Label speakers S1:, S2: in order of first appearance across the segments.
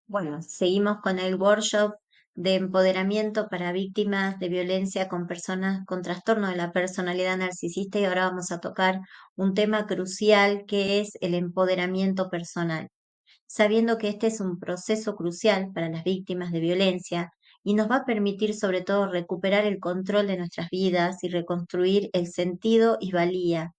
S1: Bueno, seguimos con el workshop de empoderamiento para víctimas de violencia con personas con trastorno de la personalidad narcisista y ahora vamos a tocar un tema crucial que es el empoderamiento personal, sabiendo que este es un proceso crucial para las víctimas de violencia y nos va a permitir sobre todo recuperar el control de nuestras vidas y reconstruir el sentido y valía.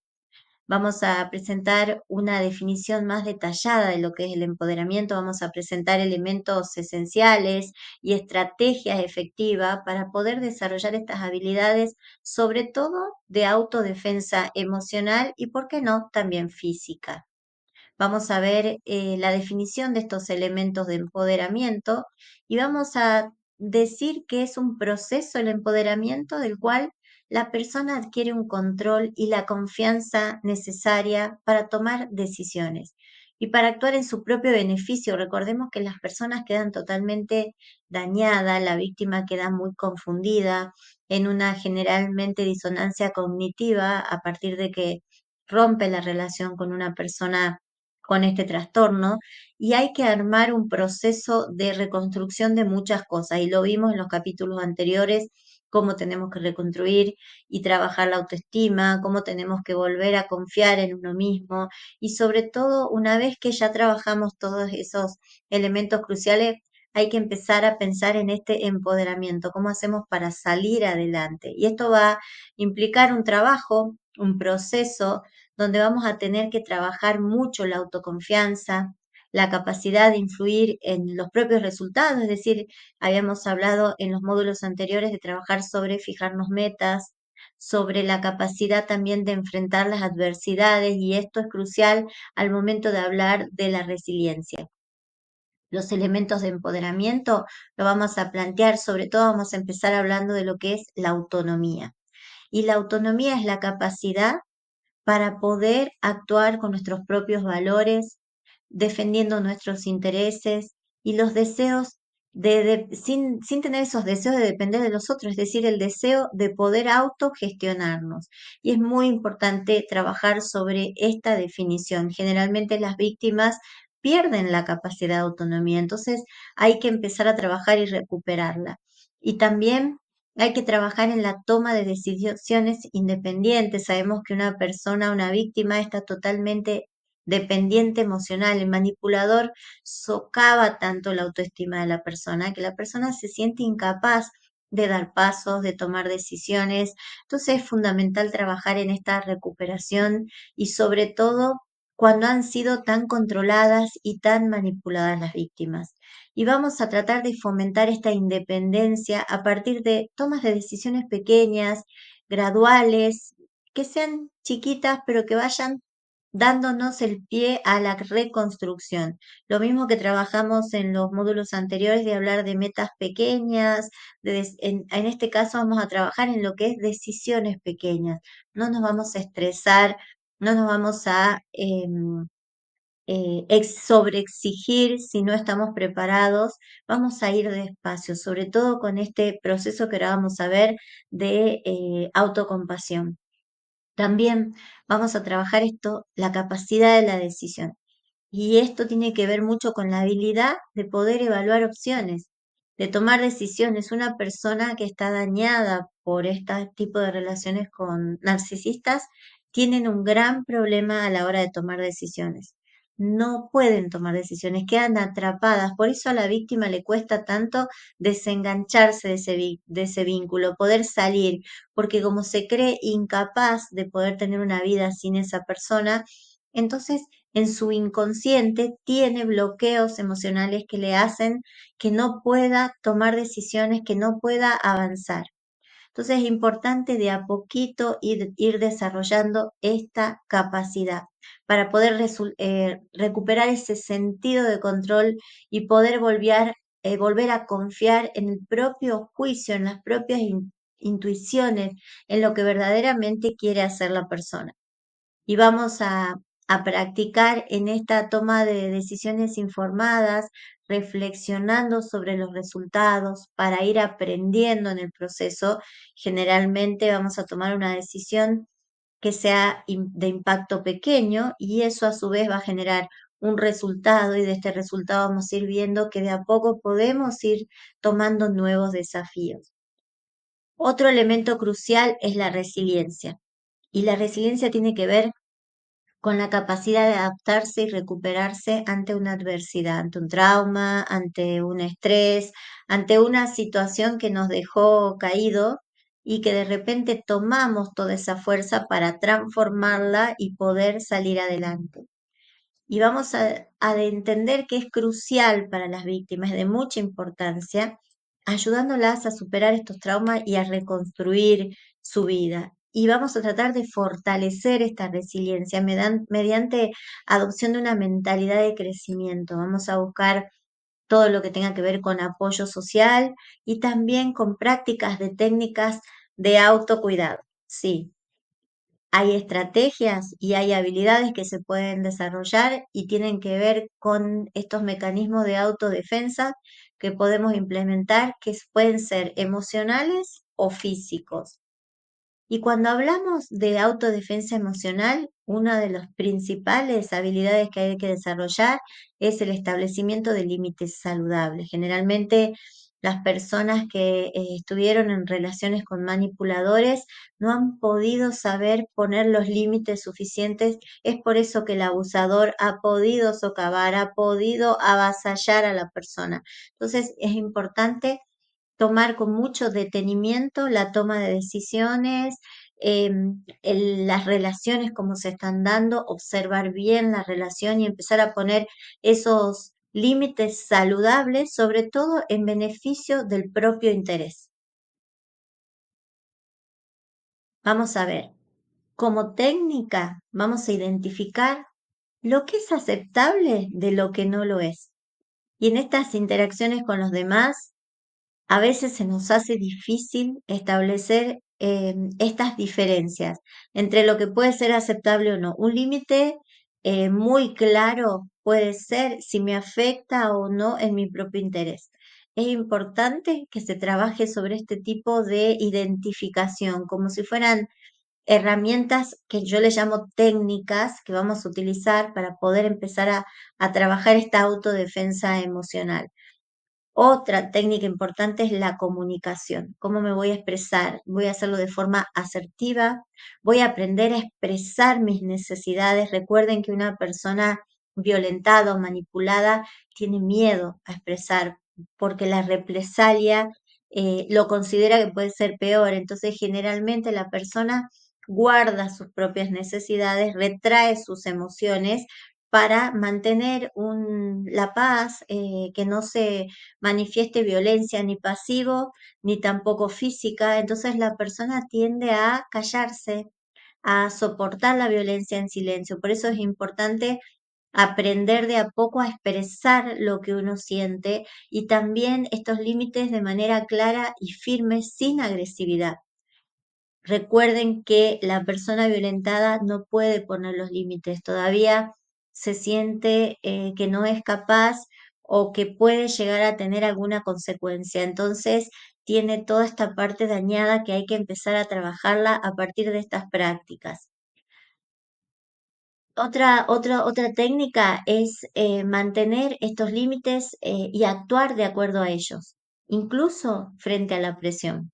S1: Vamos a presentar una definición más detallada de lo que es el empoderamiento, vamos a presentar elementos esenciales y estrategias efectivas para poder desarrollar estas habilidades, sobre todo de autodefensa emocional y, ¿por qué no?, también física. Vamos a ver la definición de estos elementos de empoderamiento y vamos a decir que es un proceso el empoderamiento del cual la persona adquiere un control y la confianza necesaria para tomar decisiones y para actuar en su propio beneficio. Recordemos que las personas quedan totalmente dañadas, la víctima queda muy confundida, en una generalmente disonancia cognitiva a partir de que rompe la relación con una persona con este trastorno y hay que armar un proceso de reconstrucción de muchas cosas y lo vimos en los capítulos anteriores, cómo tenemos que reconstruir y trabajar la autoestima, cómo tenemos que volver a confiar en uno mismo y sobre todo una vez que ya trabajamos todos esos elementos cruciales, hay que empezar a pensar en este empoderamiento, cómo hacemos para salir adelante. Y esto va a implicar un trabajo, un proceso donde vamos a tener que trabajar mucho la autoconfianza, la capacidad de influir en los propios resultados, es decir, habíamos hablado en los módulos anteriores de trabajar sobre fijarnos metas, sobre la capacidad también de enfrentar las adversidades y esto es crucial al momento de hablar de la resiliencia. Los elementos de empoderamiento lo vamos a plantear, sobre todo vamos a empezar hablando de lo que es la autonomía. Y la autonomía es la capacidad para poder actuar con nuestros propios valores, defendiendo nuestros intereses y los deseos sin tener esos deseos de depender de los otros, es decir, el deseo de poder autogestionarnos. Y es muy importante trabajar sobre esta definición. Generalmente las víctimas pierden la capacidad de autonomía, entonces hay que empezar a trabajar y recuperarla. Y también hay que trabajar en la toma de decisiones independientes. Sabemos que una persona, una víctima, está totalmente dependiente emocional. El manipulador socava tanto la autoestima de la persona que la persona se siente incapaz de dar pasos, de tomar decisiones. Entonces es fundamental trabajar en esta recuperación y sobre todo cuando han sido tan controladas y tan manipuladas las víctimas y vamos a tratar de fomentar esta independencia a partir de tomas de decisiones pequeñas, graduales, que sean chiquitas, pero que vayan dándonos el pie a la reconstrucción. Lo mismo que trabajamos en los módulos anteriores de hablar de metas pequeñas, en este caso vamos a trabajar en lo que es decisiones pequeñas. No nos vamos a estresar, no nos vamos a sobreexigir si no estamos preparados, vamos a ir despacio, sobre todo con este proceso que ahora vamos a ver de autocompasión. También vamos a trabajar esto, la capacidad de la decisión. Y esto tiene que ver mucho con la habilidad de poder evaluar opciones, de tomar decisiones. Una persona que está dañada por este tipo de relaciones con narcisistas tienen un gran problema a la hora de tomar decisiones. No pueden tomar decisiones, quedan atrapadas. Por eso a la víctima le cuesta tanto desengancharse de ese vínculo, poder salir, porque como se cree incapaz de poder tener una vida sin esa persona, entonces en su inconsciente tiene bloqueos emocionales que le hacen que no pueda tomar decisiones, que no pueda avanzar. Entonces es importante de a poquito ir desarrollando esta capacidad para poder recuperar ese sentido de control y poder volver a confiar en el propio juicio, en las propias intuiciones, en lo que verdaderamente quiere hacer la persona y vamos a practicar en esta toma de decisiones informadas, reflexionando sobre los resultados para ir aprendiendo en el proceso. Generalmente vamos a tomar una decisión que sea de impacto pequeño y eso a su vez va a generar un resultado y de este resultado vamos a ir viendo que de a poco podemos ir tomando nuevos desafíos. Otro elemento crucial es la resiliencia. Y la resiliencia tiene que ver con la capacidad de adaptarse y recuperarse ante una adversidad, ante un trauma, ante un estrés, ante una situación que nos dejó caído y que de repente tomamos toda esa fuerza para transformarla y poder salir adelante. Y vamos a entender que es crucial para las víctimas, de mucha importancia, ayudándolas a superar estos traumas y a reconstruir su vida. Y vamos a tratar de fortalecer esta resiliencia mediante adopción de una mentalidad de crecimiento. Vamos a buscar todo lo que tenga que ver con apoyo social y también con prácticas de técnicas de autocuidado. Sí, hay estrategias y hay habilidades que se pueden desarrollar y tienen que ver con estos mecanismos de autodefensa que podemos implementar, que pueden ser emocionales o físicos. Y cuando hablamos de autodefensa emocional, una de las principales habilidades que hay que desarrollar es el establecimiento de límites saludables. Generalmente las personas que estuvieron en relaciones con manipuladores no han podido saber poner los límites suficientes. Es por eso que el abusador ha podido socavar, ha podido avasallar a la persona. Entonces es importante tomar con mucho detenimiento la toma de decisiones, las relaciones, cómo se están dando, observar bien la relación y empezar a poner esos límites saludables, sobre todo en beneficio del propio interés. Vamos a ver, como técnica, vamos a identificar lo que es aceptable de lo que no lo es. Y en estas interacciones con los demás, a veces se nos hace difícil establecer estas diferencias entre lo que puede ser aceptable o no. Un límite muy claro puede ser si me afecta o no en mi propio interés. Es importante que se trabaje sobre este tipo de identificación, como si fueran herramientas que yo le llamo técnicas que vamos a utilizar para poder empezar a trabajar esta autodefensa emocional. Otra técnica importante es la comunicación. ¿Cómo me voy a expresar? Voy a hacerlo de forma asertiva, voy a aprender a expresar mis necesidades. Recuerden que una persona violentada o manipulada tiene miedo a expresar porque la represalia lo considera que puede ser peor. Entonces, generalmente la persona guarda sus propias necesidades, retrae sus emociones para mantener la paz, que no se manifieste violencia ni pasivo ni tampoco física. Entonces la persona tiende a callarse, a soportar la violencia en silencio. Por eso es importante aprender de a poco a expresar lo que uno siente y también estos límites de manera clara y firme sin agresividad. Recuerden que la persona violentada no puede poner los límites, todavía se siente que no es capaz o que puede llegar a tener alguna consecuencia. Entonces, tiene toda esta parte dañada que hay que empezar a trabajarla a partir de estas prácticas. Otra técnica es mantener estos límites y actuar de acuerdo a ellos, incluso frente a la presión.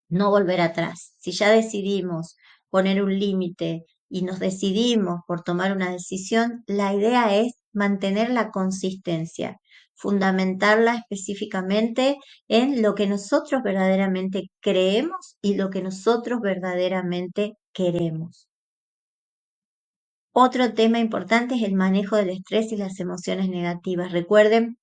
S1: No volver atrás. Si ya decidimos poner un límite y nos decidimos por tomar una decisión, la idea es mantener la consistencia, fundamentarla específicamente en lo que nosotros verdaderamente creemos y lo que nosotros verdaderamente queremos. Otro tema importante es el manejo del estrés y las emociones negativas. Recuerden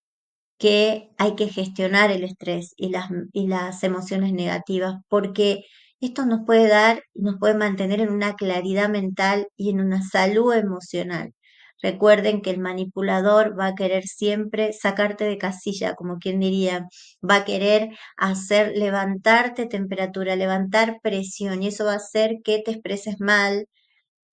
S1: que hay que gestionar el estrés y las emociones negativas, porque esto nos puede dar, nos puede mantener en una claridad mental y en una salud emocional. Recuerden que el manipulador va a querer siempre sacarte de casilla, como quien diría, va a querer hacer levantarte temperatura, levantar presión, y eso va a hacer que te expreses mal,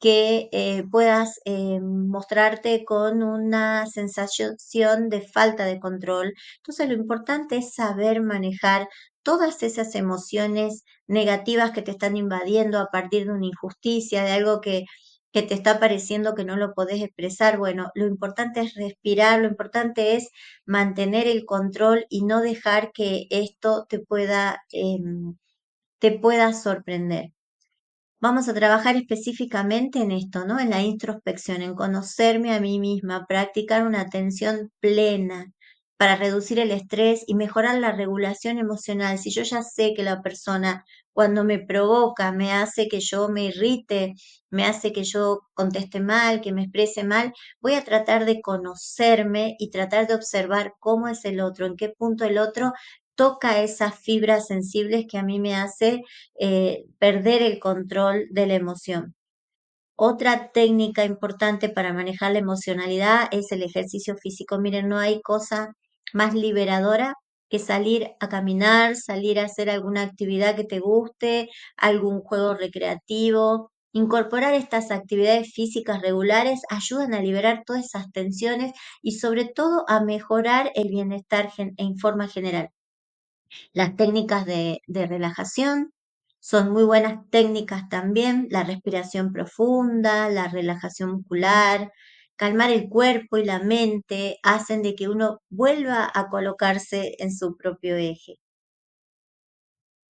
S1: que puedas mostrarte con una sensación de falta de control. Entonces, lo importante es saber manejar todas esas emociones negativas que te están invadiendo a partir de una injusticia, de algo que te está pareciendo que no lo podés expresar. Bueno, lo importante es respirar, lo importante es mantener el control y no dejar que esto te pueda sorprender. Vamos a trabajar específicamente en esto, ¿no? En la introspección, en conocerme a mí misma, practicar una atención plena para reducir el estrés y mejorar la regulación emocional. Si yo ya sé que la persona cuando me provoca me hace que yo me irrite, me hace que yo conteste mal, que me exprese mal, voy a tratar de conocerme y tratar de observar cómo es el otro, en qué punto el otro toca esas fibras sensibles que a mí me hace perder el control de la emoción. Otra técnica importante para manejar la emocionalidad es el ejercicio físico. Miren, no hay cosa más liberadora que salir a caminar, salir a hacer alguna actividad que te guste, algún juego recreativo. Incorporar estas actividades físicas regulares ayudan a liberar todas esas tensiones y sobre todo a mejorar el bienestar en forma general. Las técnicas de relajación son muy buenas técnicas también, la respiración profunda, la relajación muscular, calmar el cuerpo y la mente hacen de que uno vuelva a colocarse en su propio eje.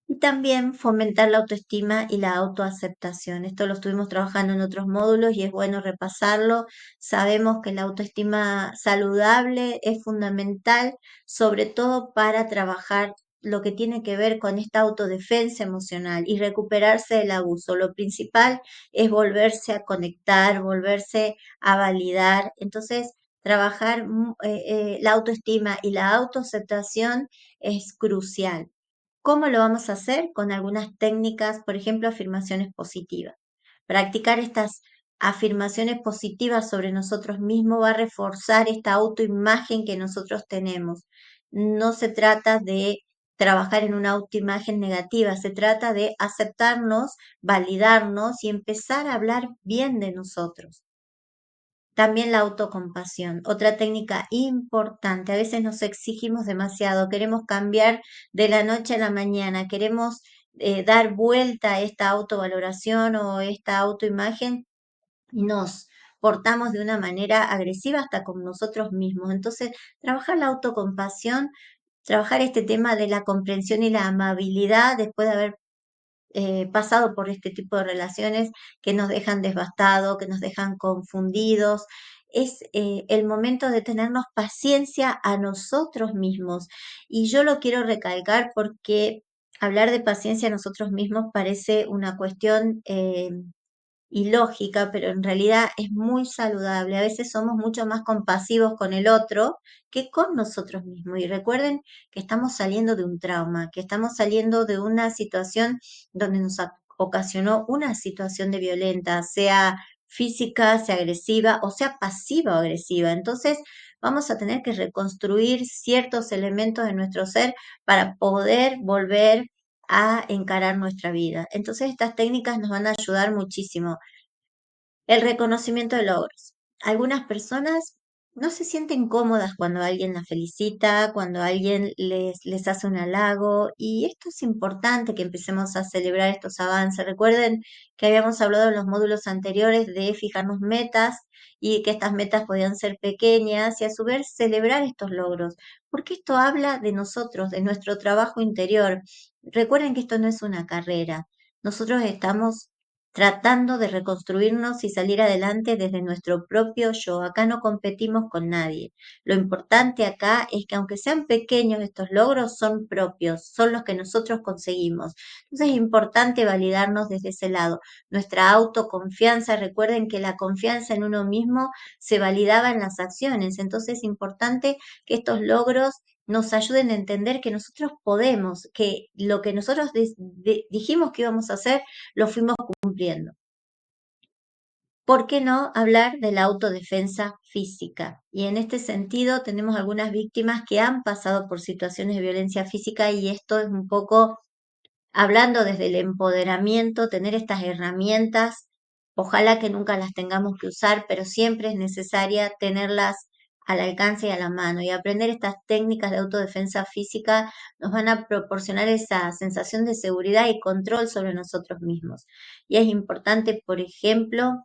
S1: Y también fomentar la autoestima y la autoaceptación. Esto lo estuvimos trabajando en otros módulos y es bueno repasarlo. Sabemos que la autoestima saludable es fundamental, sobre todo para trabajar lo que tiene que ver con esta autodefensa emocional y recuperarse del abuso. Lo principal es volverse a conectar, volverse a validar. Entonces, trabajar la autoestima y la autoaceptación es crucial. ¿Cómo lo vamos a hacer? Con algunas técnicas, por ejemplo, afirmaciones positivas. Practicar estas afirmaciones positivas sobre nosotros mismos va a reforzar esta autoimagen que nosotros tenemos. No se trata de trabajar en una autoimagen negativa, se trata de aceptarnos, validarnos y empezar a hablar bien de nosotros. También la autocompasión, otra técnica importante. A veces nos exigimos demasiado, queremos cambiar de la noche a la mañana, queremos dar vuelta a esta autovaloración o esta autoimagen y nos portamos de una manera agresiva hasta con nosotros mismos. Entonces, trabajar la autocompasión, trabajar este tema de la comprensión y la amabilidad después de haber pasado por este tipo de relaciones que nos dejan devastados, que nos dejan confundidos. Es el momento de tenernos paciencia a nosotros mismos. Y yo lo quiero recalcar porque hablar de paciencia a nosotros mismos parece una cuestión ilógica, pero en realidad es muy saludable. A veces somos mucho más compasivos con el otro que con nosotros mismos. Y recuerden que estamos saliendo de un trauma, que estamos saliendo de una situación donde nos ocasionó una situación de violenta, sea física, sea agresiva o sea pasiva o agresiva. Entonces, vamos a tener que reconstruir ciertos elementos de nuestro ser para poder volver a encarar nuestra vida. Entonces, estas técnicas nos van a ayudar muchísimo. El reconocimiento de logros. Algunas personas no se sienten cómodas cuando alguien las felicita, cuando alguien les hace un halago, y esto es importante que empecemos a celebrar estos avances. Recuerden que habíamos hablado en los módulos anteriores de fijarnos metas y que estas metas podían ser pequeñas y a su vez celebrar estos logros, porque esto habla de nosotros, de nuestro trabajo interior. Recuerden que esto no es una carrera. Nosotros estamos tratando de reconstruirnos y salir adelante desde nuestro propio yo. Acá no competimos con nadie. Lo importante acá es que aunque sean pequeños estos logros, son propios, son los que nosotros conseguimos. Entonces es importante validarnos desde ese lado. Nuestra autoconfianza, recuerden que la confianza en uno mismo se validaba en las acciones. Entonces es importante que estos logros nos ayuden a entender que nosotros podemos, que lo que nosotros dijimos que íbamos a hacer, lo fuimos cumpliendo. ¿Por qué no hablar de la autodefensa física? Y en este sentido tenemos algunas víctimas que han pasado por situaciones de violencia física y esto es un poco hablando desde el empoderamiento, tener estas herramientas, ojalá que nunca las tengamos que usar, pero siempre es necesaria tenerlas al alcance y a la mano. Y aprender estas técnicas de autodefensa física nos van a proporcionar esa sensación de seguridad y control sobre nosotros mismos. Y es importante, por ejemplo,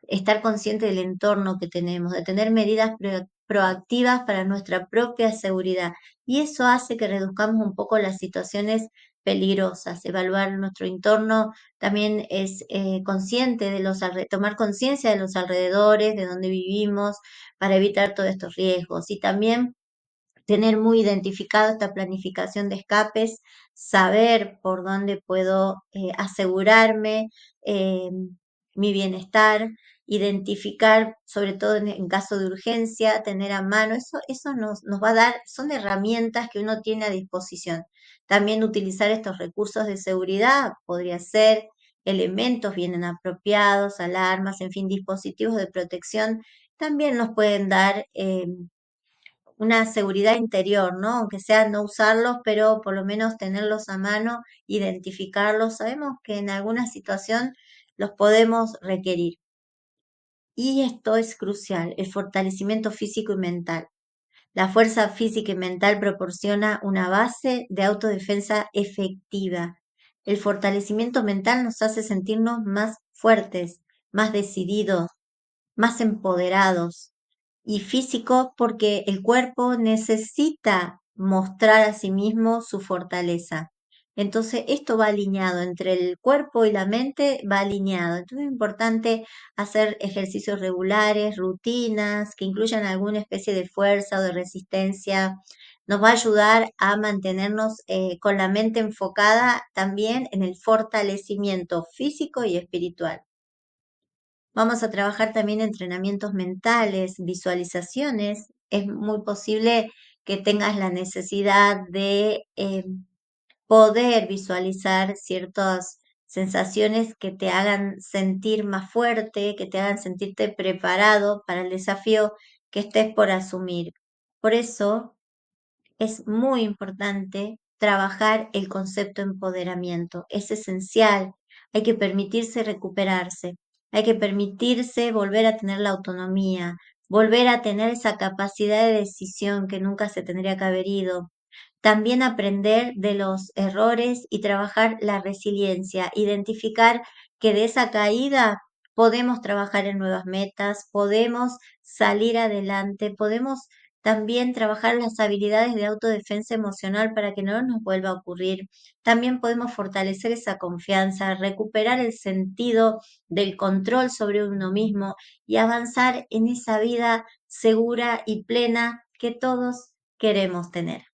S1: estar consciente del entorno que tenemos, de tener medidas proactivas para nuestra propia seguridad. Y eso hace que reduzcamos un poco las situaciones peligrosas. Evaluar nuestro entorno también es consciente de tomar conciencia de los alrededores, de donde vivimos, para evitar todos estos riesgos. Y también tener muy identificado esta planificación de escapes, saber por dónde puedo asegurarme eh, mi bienestar, identificar, sobre todo en caso de urgencia, tener a mano, eso nos va a dar, son herramientas que uno tiene a disposición. También utilizar estos recursos de seguridad podría ser elementos bien apropiados, alarmas, en fin, dispositivos de protección, también nos pueden dar una seguridad interior, ¿no? Aunque sea no usarlos, pero por lo menos tenerlos a mano, identificarlos. Sabemos que en alguna situación los podemos requerir. Y esto es crucial, el fortalecimiento físico y mental. La fuerza física y mental proporciona una base de autodefensa efectiva. El fortalecimiento mental nos hace sentirnos más fuertes, más decididos, más empoderados y físico porque el cuerpo necesita mostrar a sí mismo su fortaleza. Entonces, esto va alineado entre el cuerpo y la mente, va alineado. Entonces, es importante hacer ejercicios regulares, rutinas, que incluyan alguna especie de fuerza o de resistencia. Nos va a ayudar a mantenernos con la mente enfocada también en el fortalecimiento físico y espiritual. Vamos a trabajar también entrenamientos mentales, visualizaciones. Es muy posible que tengas la necesidad de poder visualizar ciertas sensaciones que te hagan sentir más fuerte, que te hagan sentirte preparado para el desafío que estés por asumir. Por eso, es muy importante trabajar el concepto de empoderamiento. Es esencial. Hay que permitirse recuperarse. Hay que permitirse volver a tener la autonomía, volver a tener esa capacidad de decisión que nunca se tendría que haber ido. También aprender de los errores y trabajar la resiliencia, identificar que de esa caída podemos trabajar en nuevas metas, podemos salir adelante, podemos también trabajar las habilidades de autodefensa emocional para que no nos vuelva a ocurrir. También podemos fortalecer esa confianza, recuperar el sentido del control sobre uno mismo y avanzar en esa vida segura y plena que todos queremos tener.